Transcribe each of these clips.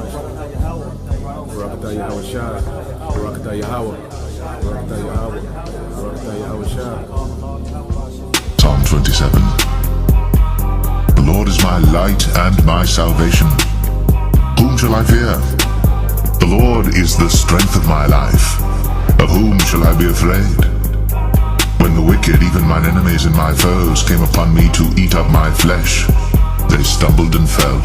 Barakatah Yahweh Shai. Barakatah Yahweh. Barakatah Yahweh. Barakatah Yahweh Shai. Psalm 27. The Lord is my light and my salvation. Whom shall I fear? The Lord is the strength of my life. Of whom shall I be afraid? When the wicked, even mine enemies and my foes, came upon me to eat up my flesh, they stumbled and fell.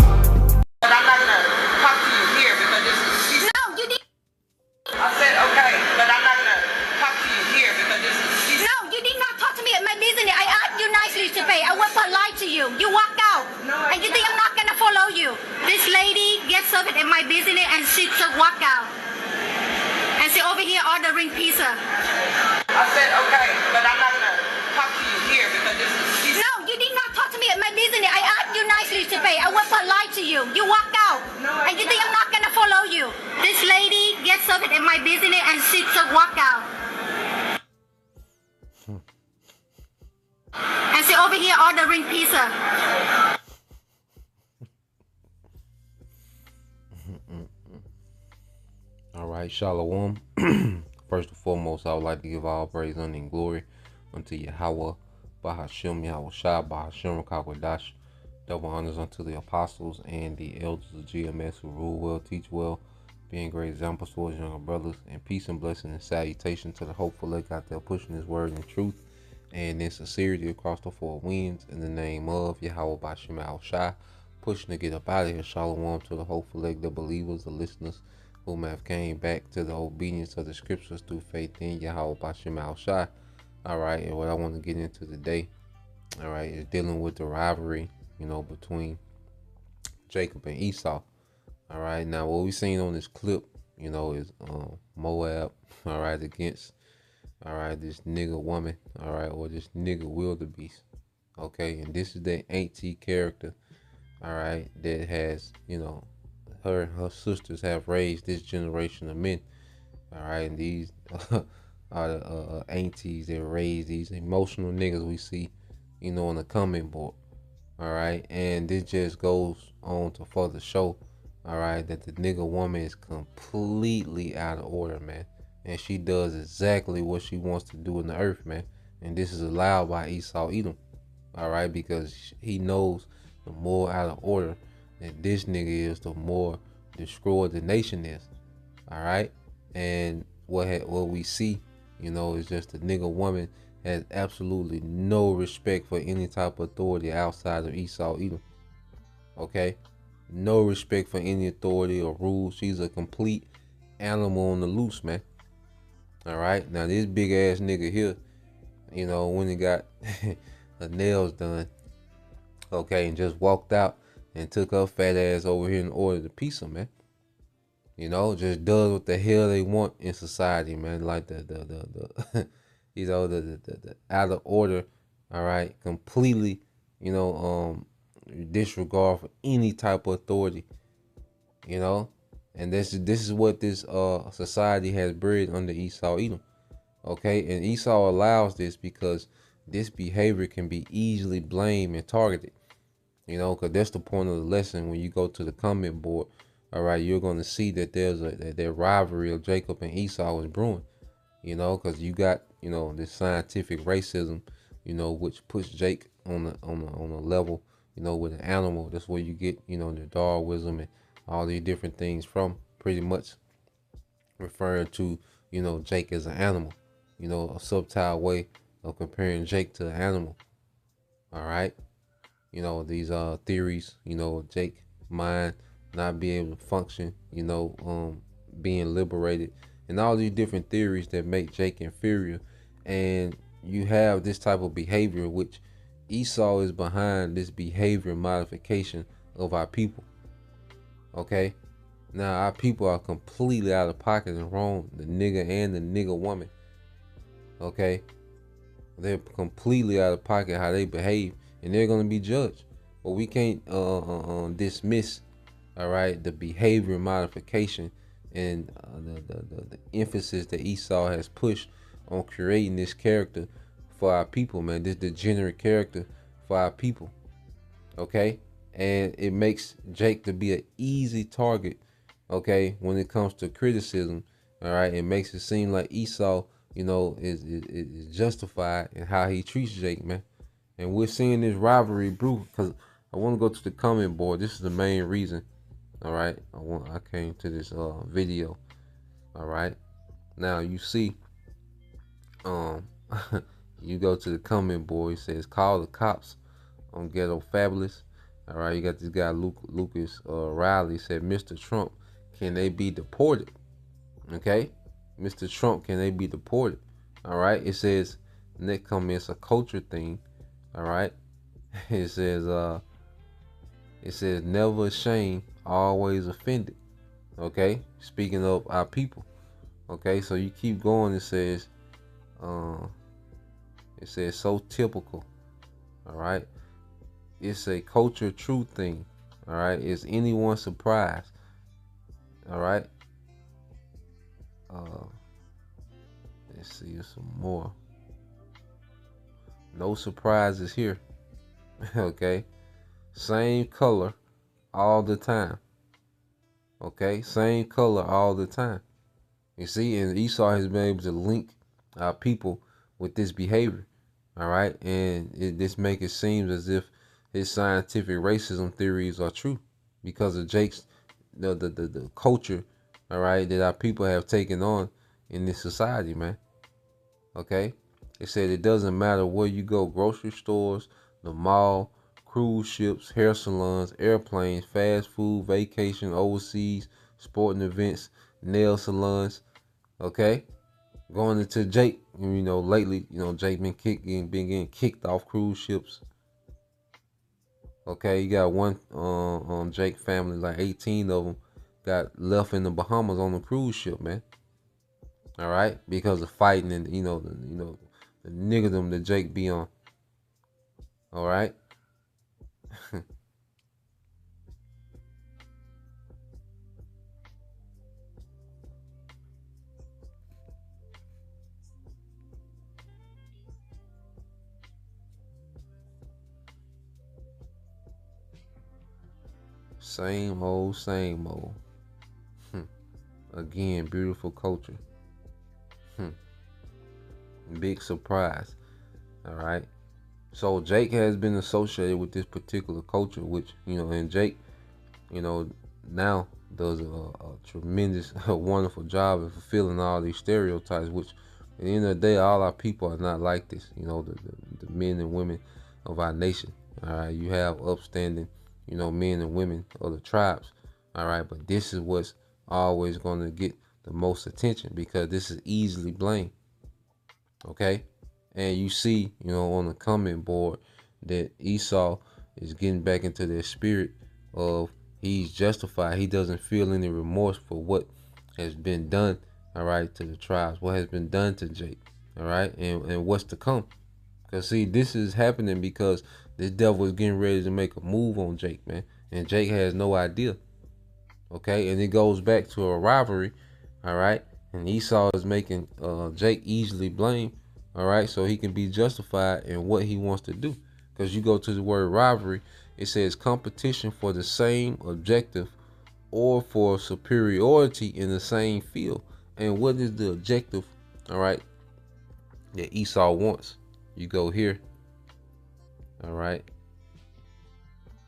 But I'm not gonna talk to you here because this is. No, you did. I said okay, but I'm not gonna talk to you here because this is. No, you did not talk to me at my business. I asked you nicely to pay. I was polite to you. You walked out. No, and you think I'm not gonna follow you? This lady gets up at my business and she just walk out. And she over here ordering pizza. I said okay, but I'm not gonna talk to you here because this is. No, you did not talk to me at my business. I asked you nicely to pay. I was polite to you. You walked out. No, and you think I'm not gonna follow you? This lady gets up at my business and she just walk out. And she over here ordering pizza. All right, Shalom. First and foremost, I would like to give all praise, honor, and glory unto Yahweh, Bahashem, Yahweh Shai, Bahashem, Kakwadash. Double honors unto the apostles and the elders of GMS who rule well, teach well, being great examples towards younger brothers, and peace and blessing and salutation to the hopeful elect out there pushing his word in truth and in sincerity across the four winds in the name of Yahweh Bahashem, Yahweh Shai, pushing to get up out of here. Shalom to the hopeful elect, the believers, the listeners, whom have came back to the obedience of the scriptures through faith in Yahweh Bashem Al Shai. Alright, and what I want to get into today, alright, is dealing with the rivalry, between Jacob and Esau. Alright, now what we seen on this clip, is Moab, alright, against this nigga woman, alright, or this nigga wildebeest. Okay, and this is the auntie character, alright, that has, her and her sisters have raised this generation of men. All right, and these are the aunties that raise these emotional niggas we see, on the comment board. All right, and this just goes on to further show, all right, that the nigga woman is completely out of order, man, and she does exactly what she wants to do in the earth, man. And this is allowed by Esau Edom, all right, because he knows the more out of order that this nigga is, the more destroyed the nation is. All right, and what we see, is just the nigga woman has absolutely no respect for any type of authority outside of Esau Edom. Okay, no respect for any authority or rules. She's a complete animal on the loose, man. All right, now this big ass nigga here, when he got her nails done, okay, and just walked out and took her fat ass over here and ordered a pizza, man. Just does what the hell they want in society, man. Like the out of order, all right, completely, disregard for any type of authority, and this is what this society has bred under Esau Edom, okay, and Esau allows this because this behavior can be easily blamed and targeted. Because that's the point of the lesson. When you go to the comment board, all right, you're going to see that there's that rivalry of Jacob and Esau is brewing, because you got, this scientific racism, which puts Jake on a level, with an animal. That's where you get, the Darwinism and all these different things from, pretty much referring to, Jake as an animal, a subtle way of comparing Jake to an animal. All right. These theories, Jake mind not being able to function, being liberated, and all these different theories that make Jake inferior. And you have this type of behavior, which Esau is behind this behavior modification of our people. Okay, now our people are completely out of pocket and wrong, the nigga and the nigga woman. Okay, they're completely out of pocket how they behave, and they're going to be judged. But we can't dismiss, all right, the behavior modification and the emphasis that Esau has pushed on creating this character for our people, man. This degenerate character for our people, okay? And it makes Jake to be an easy target, Okay, when it comes to criticism, all right, it makes it seem like Esau, is justified in how he treats Jake, man. And we're seeing this rivalry brew because I want to go to the comment board. This is the main reason. All right, I came to this video. All right, now you see, um, you go to the comment board. It says call the cops on Ghetto Fabulous. All right, you got this guy Lucas Riley said, Mr. Trump, can they be deported? Okay, Mr. Trump, can they be deported? All right, it says next comment, it's a culture thing. All right, it says never ashamed, always offended. Okay, speaking of our people. Okay, so you keep going. Uh, it says so typical. All right, it's a culture truth thing. All right, is anyone surprised? All right. Let's see some more. No surprises here. Okay, same color all the time. Okay, same color all the time. You see, and Esau has been able to link our people with this behavior. All right, and this make it seem as if his scientific racism theories are true because of Jake's the culture, all right, that our people have taken on in this society, man. Okay, it said it doesn't matter where you go, grocery stores, the mall, cruise ships, hair salons, airplanes, fast food, vacation, overseas, sporting events, nail salons. Okay, going into Jake, lately, Jake been getting kicked off cruise ships. Okay, you got one Jake family, like 18 of them, got left in the Bahamas on the cruise ship, man. All right, because of fighting and the niggerdom that Jake be on. All right. Same old, same old. Again, beautiful culture. Big surprise. All right. So Jake has been associated with this particular culture, which, and Jake, now does a tremendous, wonderful job of fulfilling all these stereotypes, which at the end of the day, all our people are not like this, the men and women of our nation. All right. You have upstanding, men and women of the tribes. All right. But this is what's always going to get the most attention because this is easily blamed. Okay. And you see, on the comment board that Esau is getting back into their spirit of he's justified. He doesn't feel any remorse for what has been done, all right, to the tribes, what has been done to Jake, all right, and what's to come. Because, see, this is happening because this devil is getting ready to make a move on Jake, man. And Jake has no idea, okay? And it goes back to a rivalry, all right? And Esau is making Jake easily blamed, all right, so he can be justified in what he wants to do. Because you go to the word rivalry, it says competition for the same objective or for superiority in the same field. And what is the objective, all right, that Esau wants? You go here, all right.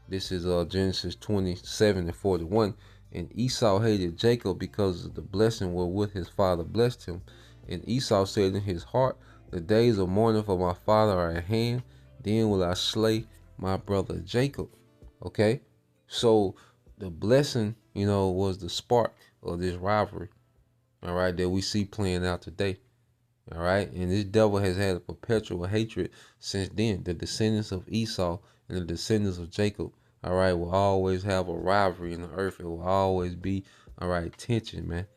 This is Genesis 27:41. And Esau hated Jacob because of the blessing wherewith his father blessed him. And Esau said in his heart, the days of mourning for my father are at hand. Then will I slay my brother Jacob. Okay? So the blessing, was the spark of this rivalry. All right, that we see playing out today. All right? And this devil has had a perpetual hatred since then. The descendants of Esau and the descendants of Jacob, all right, will always have a rivalry in the earth. It will always be, all right, tension, man.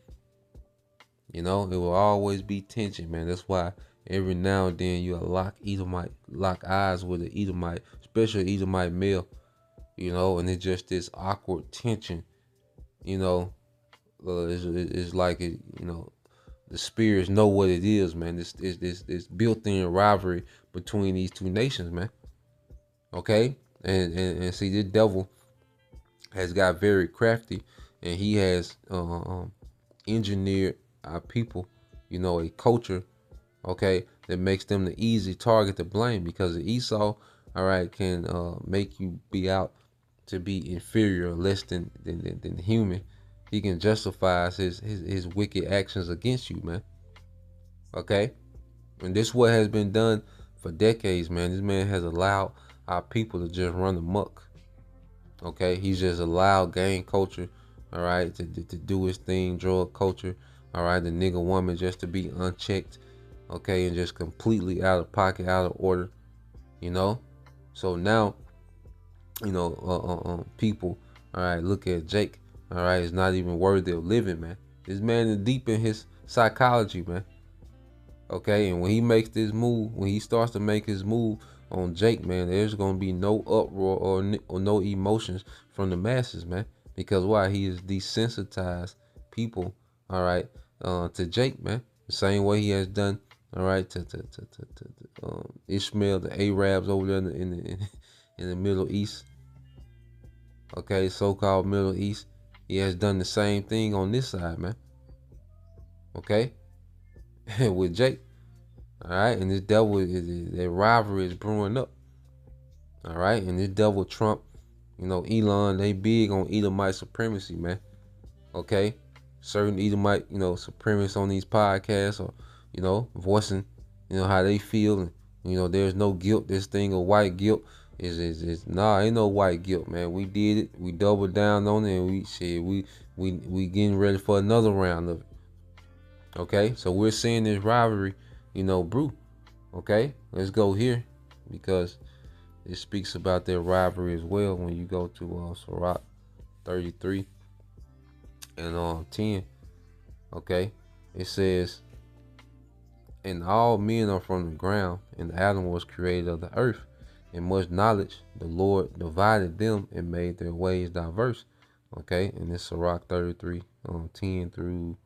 It will always be tension, man. That's why every now and then you lock eyes with an Edomite, especially Edomite male, and it's just this awkward tension, it's like it, the spirits know what it is, man. This built-in rivalry between these two nations, man. Okay, and see, this devil has got very crafty and he has engineered our people, a culture, okay, that makes them the easy target to blame, because Esau, all right, can make you be out to be inferior, less than human. He can justify his wicked actions against you, man. Okay, and this what has been done for decades, man. This man has allowed our people to just run amok. Okay, he's just allowed gang culture, all right, to do his thing, drug culture, all right, the nigga woman just to be unchecked, okay, and just completely out of pocket, out of order, you know. So now, people, all right, look at Jake, all right, is not even worthy of living, man. This man is deep in his psychology, man. Okay, and when he makes this move, when he starts to make his move on Jake, man, there's gonna be no uproar or no emotions from the masses, man. Because why? He is desensitized people, all right, to Jake, man. The same way he has done, all right, to Ishmael, the Arabs over there in the Middle East. Okay, so-called Middle East. He has done the same thing on this side, man. Okay, with Jake. All right, and this devil that rivalry is brewing up. All right, and this devil Trump, Elon, they big on Edomite supremacy, man. Okay, certain Edomite, supremacists on these podcasts, or voicing, how they feel, and there's no guilt. This thing of white guilt is nah, ain't no white guilt, man. We did it, we doubled down on it, and we getting ready for another round of it. Okay, so we're seeing this rivalry, brew. Okay, let's go here, because it speaks about their rivalry as well when you go to Sirach 33 and 10. Okay, it says, and all men are from the ground, and Adam was created of the earth. In much knowledge the Lord divided them and made their ways diverse. Okay, and it's Sirach 33 10 through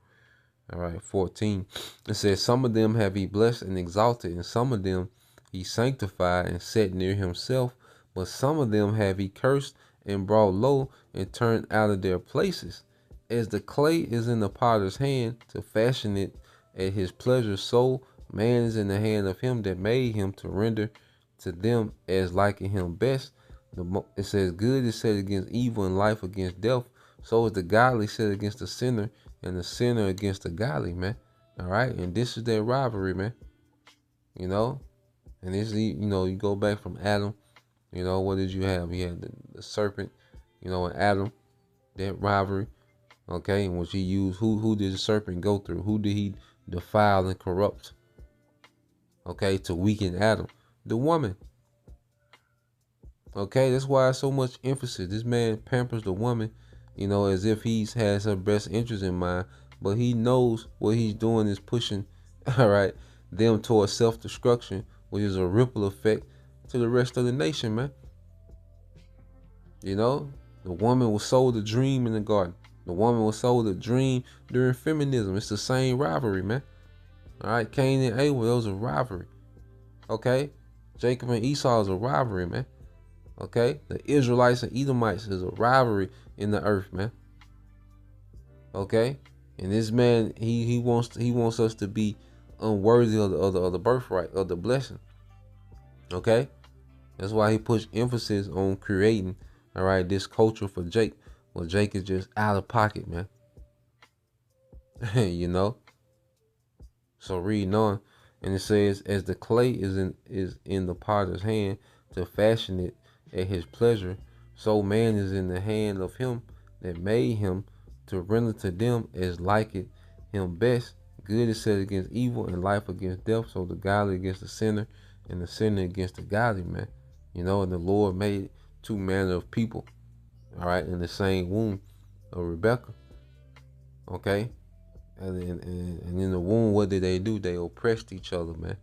14. It says, some of them have he blessed and exalted, and some of them he sanctified and set near himself, but some of them have he cursed and brought low and turned out of their places. As the clay is in the potter's hand to fashion it at his pleasure, so man is in the hand of him that made him to render to them as liking him best. It says, good is set against evil, and life against death. So is the godly set against the sinner, and the sinner against the godly, man. All right, and this is their rivalry, man. And this, you go back from Adam. What did you have? You had the serpent, and Adam, that rivalry. Okay, and what he used, who did the serpent go through? Who did he defile and corrupt? Okay, to weaken Adam, the woman. Okay, that's why so much emphasis. This man pampers the woman, as if he has her best interest in mind, but he knows what he's doing is pushing, all right, them towards self-destruction, which is a ripple effect to the rest of the nation, man. The woman was sold a dream in the garden. The woman was sold a dream during feminism. It's the same rivalry, man. All right, Cain and Abel, those are rivalry. Okay, Jacob and Esau is a rivalry, man. Okay, the Israelites and Edomites is a rivalry in the earth, man. Okay, and this man, he wants us to be unworthy of the birthright, of the blessing. Okay, that's why he pushed emphasis on creating, all right, this culture for Jake. Well, Jake is just out of pocket, man. So reading on, and it says, as the clay is in the potter's hand to fashion it at his pleasure, so man is in the hand of him that made him to render to them as liketh him best. Good is set against evil, and life against death. So the godly against the sinner, and the sinner against the godly, man. And the Lord made two manner of people, all right, in the same womb of Rebecca. Okay, and in the womb, what did they do? They oppressed each other, man.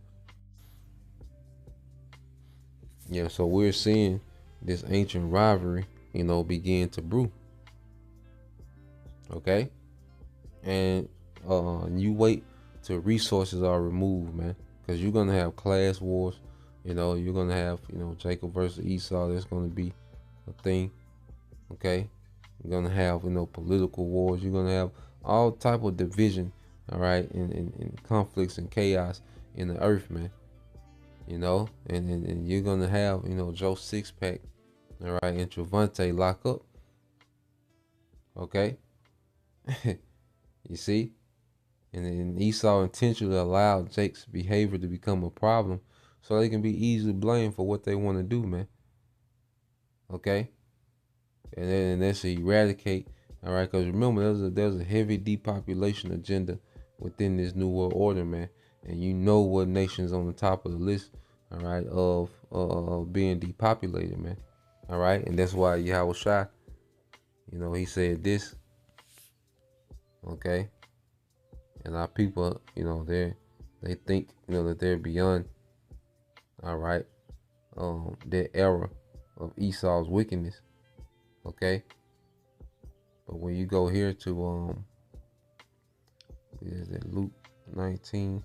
Yeah, so we're seeing this ancient rivalry, begin to brew. Okay, and you wait till resources are removed, man, because you're gonna have class wars. You're gonna have Jacob versus Esau. That's gonna be a thing. Okay, You're gonna have, political wars. You're gonna have all type of division, all right, and conflicts and chaos in the earth, man. And you're gonna have, Joe Sixpack, all right, and Travante lock up. Okay. You see? And then Esau intentionally allowed Jake's behavior to become a problem so they can be easily blamed for what they want to do, man. Okay? And that's to eradicate, all right? Because remember, there's a heavy depopulation agenda within this New World Order, man. And you know what nation's on the top of the list, all right, of being depopulated, man. All right? And that's why Yahweh Shai, he said this, okay? And our people, they think, that they're beyond, all right, that era of Esau's wickedness, okay? But when you go here to, is it Luke 19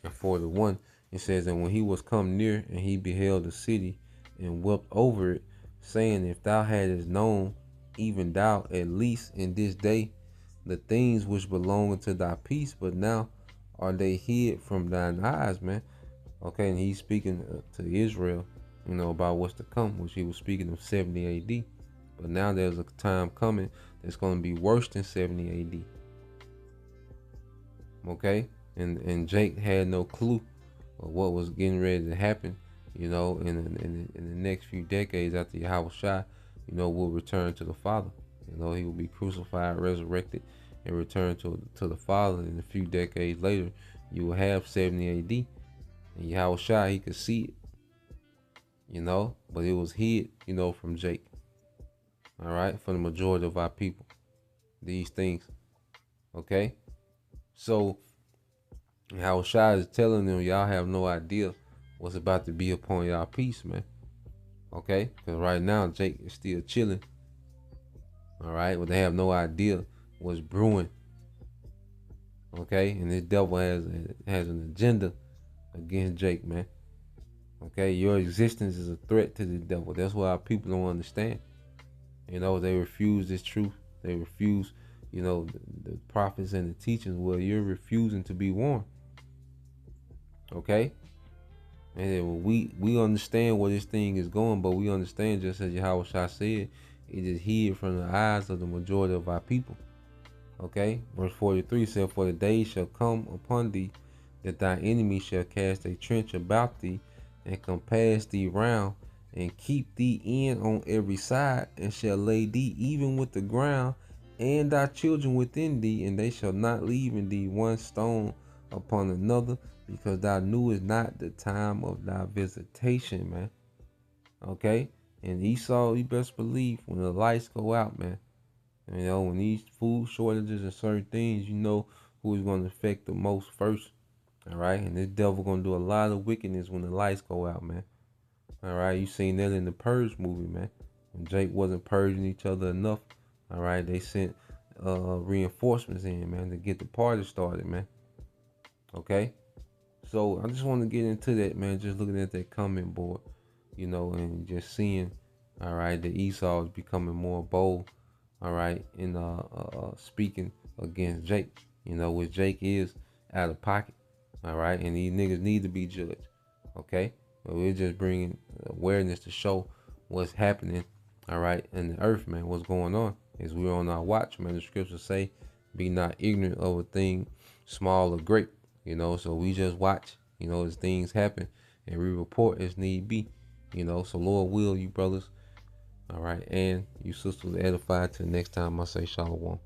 and 41, it says, and when he was come near, and he beheld the city, and wept over it, saying, if thou hadst known, even thou at least in this day, the things which belong unto thy peace, but now are they hid from thine eyes, man. Okay, and he's speaking to Israel, about what's to come, which he was speaking of 70 AD. But now there's a time coming that's going to be worse than 70 AD. Okay, and Jake had no clue of what was getting ready to happen, in the next few decades after Yahweh Shai, will return to the Father. He will be crucified, resurrected, and return to the Father. And a few decades later, you will have 70 AD. And Yahweh Shai, he could see it, but it was hid, from Jake. All right, for the majority of our people, these things. Okay, so Yahweh Shai is telling them, y'all have no idea what's about to be upon y'all peace, man. Okay, because right now Jake is still chilling. All right, but they have no idea what's brewing. Okay, and this devil has an agenda against Jake, man. Okay, your existence is a threat to the devil. That's why our people don't understand. They refuse this truth. They refuse, the prophets and the teachings. Well, you're refusing to be warned. Okay. And we understand where this thing is going, but we understand, just as Yahweh Shai said, it is hid from the eyes of the majority of our people. Okay, verse 43 said, for the day shall come upon thee, that thy enemy shall cast a trench about thee, and compass thee round, and keep thee in on every side, and shall lay thee even with the ground, and thy children within thee, and they shall not leave in thee one stone upon another, because thou knewest not the time of thy visitation, man. Okay? And Esau, you best believe, when the lights go out, man, when these food shortages and certain things, who is going to affect the most first. All right? And this devil going to do a lot of wickedness when the lights go out, man. All right? You seen that in the Purge movie, man. When Jake wasn't purging each other enough, all right, they sent reinforcements in, man, to get the party started, man. Okay? So I just want to get into that, man, just looking at that comment board, and just seeing, all right, that Esau is becoming more bold, all right, in speaking against Jake, which Jake is out of pocket, all right, and these niggas need to be judged, okay? But we're just bringing awareness to show what's happening, all right, in the earth, man, what's going on. As we're on our watch, man, the scriptures say, be not ignorant of a thing small or great. So we just watch, as things happen, and we report as need be, so Lord will, you brothers, all right, and you sisters, edified till next time I say shalom.